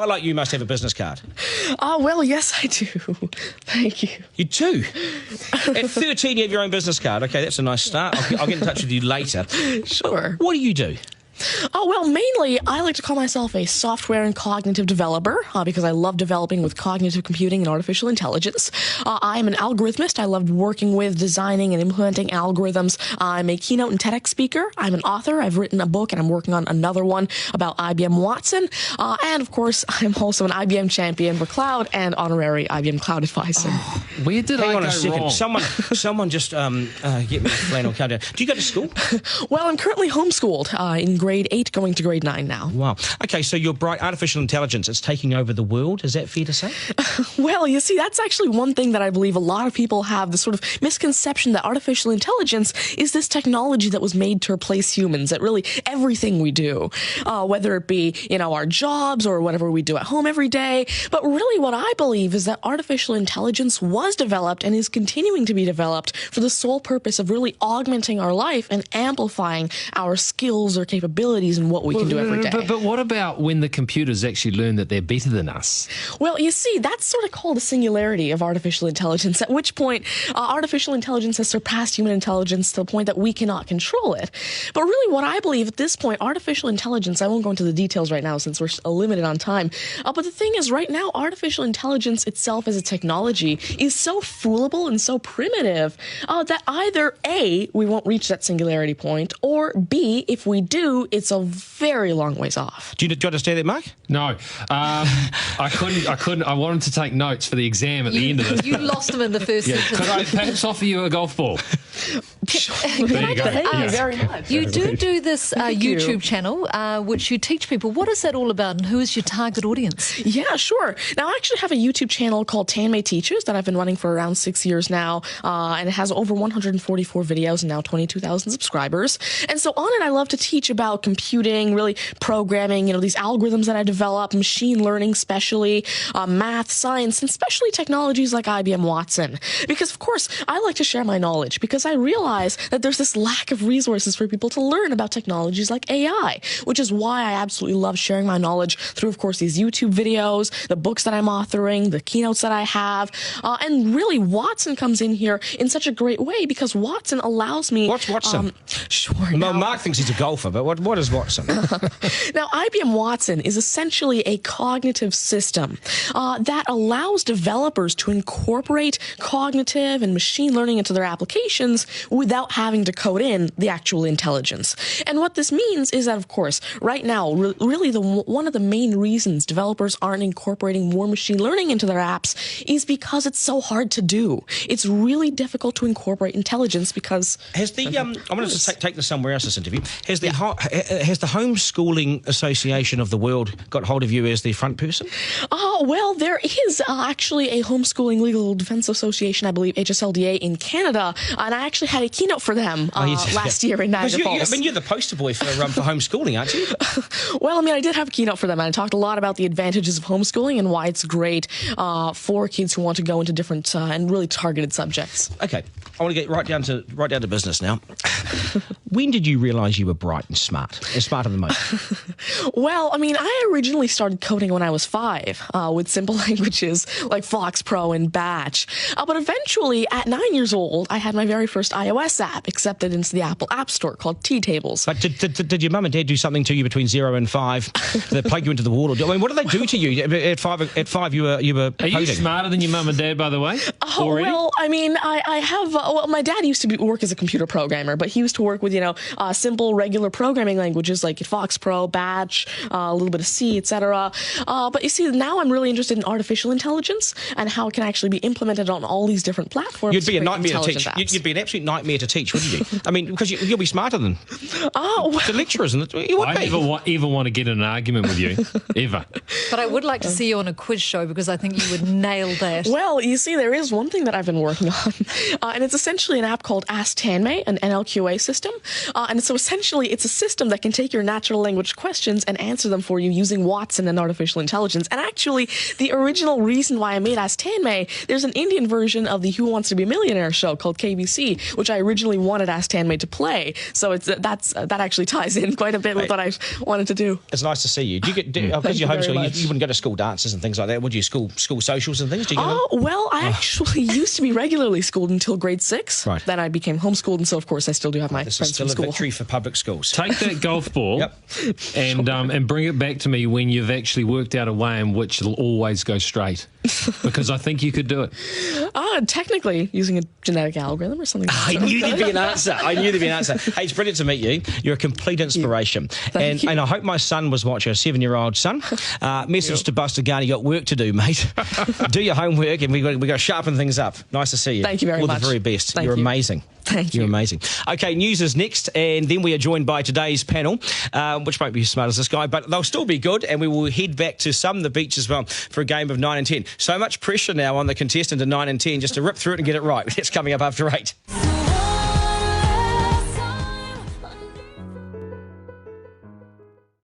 I like you must have a business card. Well, yes, I do. Thank you. You do? At 13, you have your own business card. OK, that's a nice start. I'll get in touch with you later. Sure. What do you do? Oh, well, mainly, I like to call myself a software and cognitive developer because I love developing with cognitive computing and artificial intelligence. I am an algorithmist. I love working with, designing, and implementing algorithms. I'm a keynote and TEDx speaker. I'm an author. I've written a book, and I'm working on another one about IBM Watson. And, of course, I'm also an IBM champion for cloud and honorary IBM cloud advisor. Oh, where did Hang I on go a second. wrong? Someone just get me a flannel card down. Do you go to school? Well, I'm currently homeschooled in grade 8, going to grade 9 now. Wow. OK, so you're bright. Artificial intelligence, it's taking over the world. Is that fair to say? Well, you see, that's actually one thing that I believe a lot of people have, the sort of misconception that artificial intelligence is this technology that was made to replace humans at really everything we do, whether it be, our jobs or whatever we do at home every day. But really what I believe is that artificial intelligence was developed and is continuing to be developed for the sole purpose of really augmenting our life and amplifying our skills or capabilities and what we can do every day. But what about when the computers actually learn that they're better than us? Well, you see, that's sort of called a singularity of artificial intelligence, at which point artificial intelligence has surpassed human intelligence to the point that we cannot control it. But really what I believe at this point, artificial intelligence, I won't go into the details right now since we're limited on time, but the thing is right now, artificial intelligence itself as a technology is so foolable and so primitive that either A, we won't reach that singularity point, or B, if we do, it's a very long ways off. Do you understand that, Mark? No. I couldn't. I wanted to take notes for the exam at the end of this. You lost them in the first sentence. Could I perhaps offer you a golf ball? There you go. Thank you very much. You do this YouTube channel, which you teach people. What is that all about, and who is your target audience? Yeah, sure. Now, I actually have a YouTube channel called Tanmay Teaches that I've been running for around 6 years now, and it has over 144 videos and now 22,000 subscribers. And so on it, I love to teach about computing, really programming, these algorithms that I develop, machine learning especially, math, science, and especially technologies like IBM Watson. Because, of course, I like to share my knowledge because I realize that there's this lack of resources for people to learn about technologies like AI, which is why I absolutely love sharing my knowledge through, of course, these YouTube videos, the books that I'm authoring, the keynotes that I have, and really Watson comes in here in such a great way because Watson allows me... What's Watson? Sure. Well, Mark thinks he's a golfer, but what is Watson? Now, IBM Watson is essentially a cognitive system that allows developers to incorporate cognitive and machine learning into their applications without having to code in the actual intelligence. And what this means is that, of course, right now, really one of the main reasons developers aren't incorporating more machine learning into their apps is because it's so hard to do. It's really difficult to incorporate intelligence because... Has the I wanted to take this somewhere else, this interview. Has the Homeschooling Association of the World got hold of you as the front person? Well, there is actually a Homeschooling Legal Defense Association, I believe, HSLDA in Canada, and I actually had a keynote for them last year in Niagara Falls. You're the poster boy for homeschooling, aren't you? Well, I did have a keynote for them, and I talked a lot about the advantages of homeschooling and why it's great for kids who want to go into different and really targeted subjects. Okay, I want to get right down to business now. When did you realise you were bright and smarter than most? Well, I originally started coding when I was 5 with simple languages like Fox Pro and Batch. But eventually, at 9 years old, I had my very first iOS app accepted into the Apple App Store called T-Tables. But did your mum and dad do something to you between 0 and 5 that plug you into the wall? What did they do to you at 5? At 5, you were Are you smarter than your mum and dad, by the way? Well, I have. My dad used to work as a computer programmer, but he used to work with simple regular programming languages like Fox Pro, Batch, a little bit of C, etc. But you see, now I'm really interested in artificial intelligence and how it can actually be implemented on all these different platforms. You'd be a nightmare to teach. You'd be an absolute nightmare to teach, wouldn't you? Because you'll be smarter than the lecturers, and you would be. I never want to get in an argument with you, ever. But I would like to see you on a quiz show because I think you would nail that. Well, you see, there is one thing that I've been working on, and it's essentially an app called Ask Tanmay, an NLQA system, And so essentially, it's a system that can take your natural language questions and answer them for you using Watson and artificial intelligence. And actually, the original reason why I made Ask Tanmay, there's an Indian version of the Who Wants to Be a Millionaire show called KBC, which I originally wanted Ask Tanmay to play. So that actually ties in quite a bit with what I wanted to do. It's nice to see you. Do you get because you're homeschooled? You wouldn't go to school dances and things like that, would you? School socials and things? Do you well, I actually used to be regularly schooled until grade 6. Right. Then I became homeschooled, and so of course I still do have my This friends is still from a school. victory for public schools. Take that golf ball and bring it back to me when you've actually worked out a way in which it'll always go straight. Because I think you could do it. Technically, using a genetic algorithm or something. I knew there'd be an answer. Hey, it's brilliant to meet you. You're a complete inspiration. Thank you. And I hope my son was watching, a 7-year-old son. Message to Buster Garner, you got work to do, mate. Do your homework, and we got to sharpen things up. Nice to see you. Thank you very much. All the very best. Thank You're you. amazing. Thank you. You're amazing. Okay, news is next, and then we are joined by today's panel, which won't be as smart as this guy, but they'll still be good, and we will head back to some of the beach as well for a game of 9 and 10. So much pressure now on the contestant in 9 and 10 just to rip through it and get it right. It's coming up after 8.